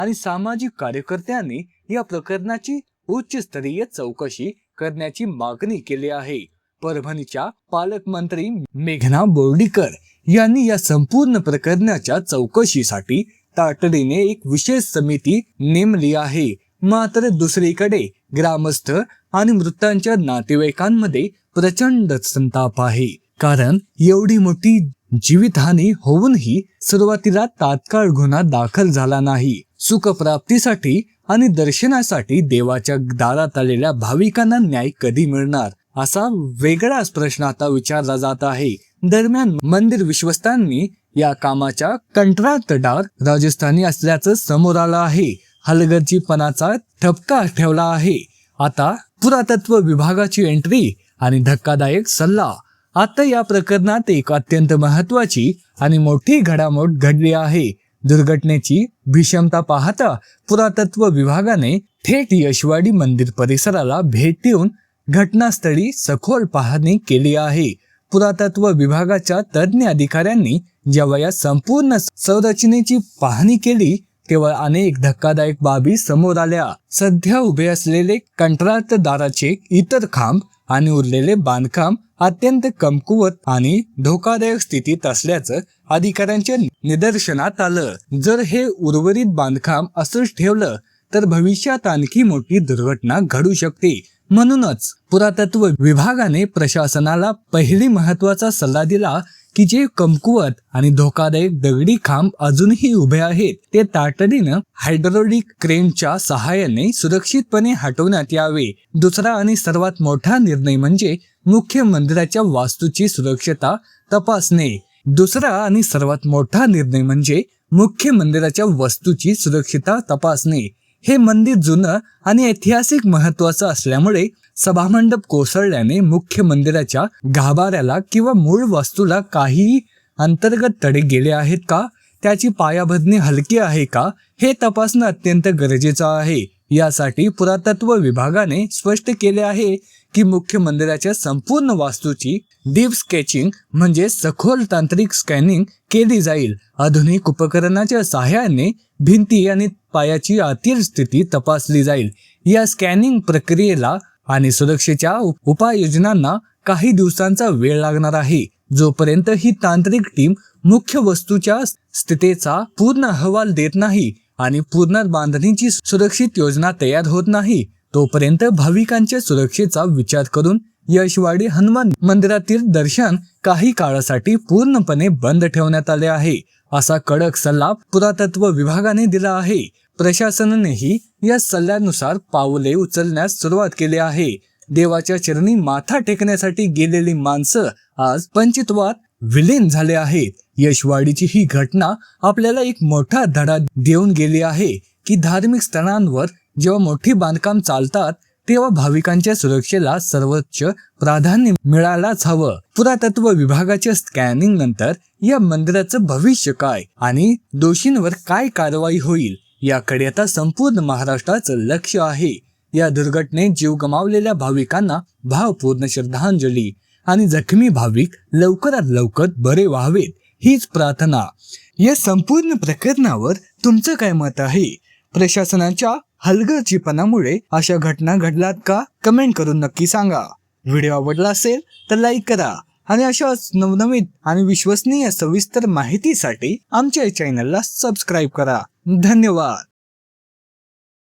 आणि सामाजिक कार्यकर्त्यांनी या प्रकरणाची उच्चस्तरीय चौकशी करण्याची मागणी केली आहे। परभणीच्या पालकमंत्री मेघना बोर्डीकर यांनी या संपूर्ण प्रकरणाच्या चौकशीसाठी तातडीने एक विशेष समिती नेमली आहे। मात्र दुसरीकडे ग्रामस्थ आणि मृतांच्या नातेवाईकांमध्ये प्रचंड संताप आहे, कारण एवढी मोठी जीवितहानी होऊनही सुरुवातीला तात्काळ गुन्हा दाखल झाला नाही। सुखप्राप्तीसाठी आणि दर्शनासाठी देवाच्या दारात आलेल्या भाविकांना न्याय कधी मिळणार, असा वेगळाच प्रश्न आता विचारला जात आहे। दरम्यान मंदिर विश्वस्तांनी या कामाच्या कंत्राटदार राजस्थानी असल्याचं समोर आलं आहे। हलगर्जीपणाचा ठपका ठेवला आहे। आता पुरातत्व विभागाची एंट्री आणि धक्कादायक सल्ला। आता या प्रकरणात एक अत्यंत महत्वाची आणि मोठी घडामोड घडली आहे। दुर्घटनेची भीषणता पाहता पुरातत्व विभागाने थेट यशवाडी मंदिर परिसराला भेट देऊन घटनास्थळी सखोल पाहणी केली आहे। पुरातत्व विभागाच्या तज्ञ अधिकाऱ्यांनी जेव्हा या संपूर्ण संरचनेची पाहणी केली तेव्हा अनेक धक्कादायक बाबी समोर आल्या। सध्या उभे असलेले कंत्राटदाराचे इतर खांब आणि उरलेले बांधकाम अत्यंत कमकुवत आणि धोकादायक स्थितीत असल्याचं अधिकाऱ्यांच्या निदर्शनात आलं। जर हे उर्वरित बांधकाम असंच ठेवलं तर भविष्यात आणखी मोठी दुर्घटना घडू शकते। म्हणूनच पुरातत्व विभागाने प्रशासनाला पहिली महत्वाचा सल्ला दिला की जे कमकुवत आणि धोकादायक दगडी खांब अजूनही उभे आहेत ते तातडीनं हायड्रोलिक क्रेनच्या सहाय्याने सुरक्षितपणे हटवण्यात यावे। दुसरा आणि सर्वात मोठा निर्णय म्हणजे मुख्य मंदिराच्या वास्तूची सुरक्षता तपासणे। मुख्य मंदिराच्या वास्तूची सुरक्षितता तपासणे। हे मंदिर जुनं आणि ऐतिहासिक महत्वाचं असल्यामुळे सभामंडप कोसळल्याने मुख्य मंदिराच्या गाभाऱ्याला किंवा मूळ वास्तूला काही अंतर्गत तडे गेले आहेत का, त्याची पायाभरणी हलकी आहे का, हे तपासणं अत्यंत गरजेचं आहे। यासाठी पुरातत्व विभागाने स्पष्ट केले आहे की मुख्य मंदिराच्या संपूर्ण वास्तूची डीप स्केचिंग म्हणजे सखोल तांत्रिक स्कॅनिंग केली जाईल। आधुनिक उपकरणाच्या सहाय्याने भिंती आणि पायाची आतील स्थिती तपासली जाईल। या स्कॅनिंग प्रक्रियेला आणि सुरक्षेच्या उपाययोजनांना काही दिवसांचा वेळ लागणार आहे। जोपर्यंत ही तांत्रिक टीम मुख्य वस्तूच्या स्थितीचा पूर्ण अहवाल देत नाही आणि पूर्ण बांधणीची सुरक्षित योजना तयार होत नाही, तोपर्यंत भाविकांच्या सुरक्षेचा विचार करून यशवाडी हनुमान मंदिरातील दर्शन काही काळासाठी पूर्णपणे बंद ठेवण्यात आले आहे, असा कडक सल्ला पुरातत्व विभागाने दिला आहे। प्रशासनानेही या सल्ल्यानुसार पावले उचलण्यास सुरुवात केली आहे। देवाच्या चरणी माथा टेकण्यासाठी गेलेली माणसं आज पंचित्वात विलीन झाले आहेत। यशवाडीची ही घटना आपल्याला एक मोठा धडा देऊन गेली आहे की धार्मिक स्थळांवर जेव्हा मोठी बांधकाम चालतात तेव्हा भाविकांच्या सुरक्षेला सर्वोच्च प्राधान्य मिळायलाच हवं। पुरातत्व विभागाच्या स्कॅनिंग नंतर या मंदिराचं भविष्य काय आणि दोषींवर काय कारवाई होईल याकडे आता संपूर्ण महाराष्ट्राचं लक्ष आहे। या दुर्घटनेत जीव गमावलेल्या भाविकांना भावपूर्ण श्रद्धांजली आणि जखमी भाविक लवकरात लवकर बरे व्हावेत हीच प्रार्थना। या संपूर्ण प्रकरणावर तुमचं काय मत आहे? प्रशासनाच्या हलगर्जीपणामुळे अशा घटना घडल्यात का? कमेंट करून नक्की सांगा। व्हिडिओ आवडला असेल तर लाईक करा आणि अशाच नवनवीन आणि विश्वसनीय सविस्तर माहितीसाठी आमच्या चॅनलला सबस्क्राईब करा। धन्यवाद।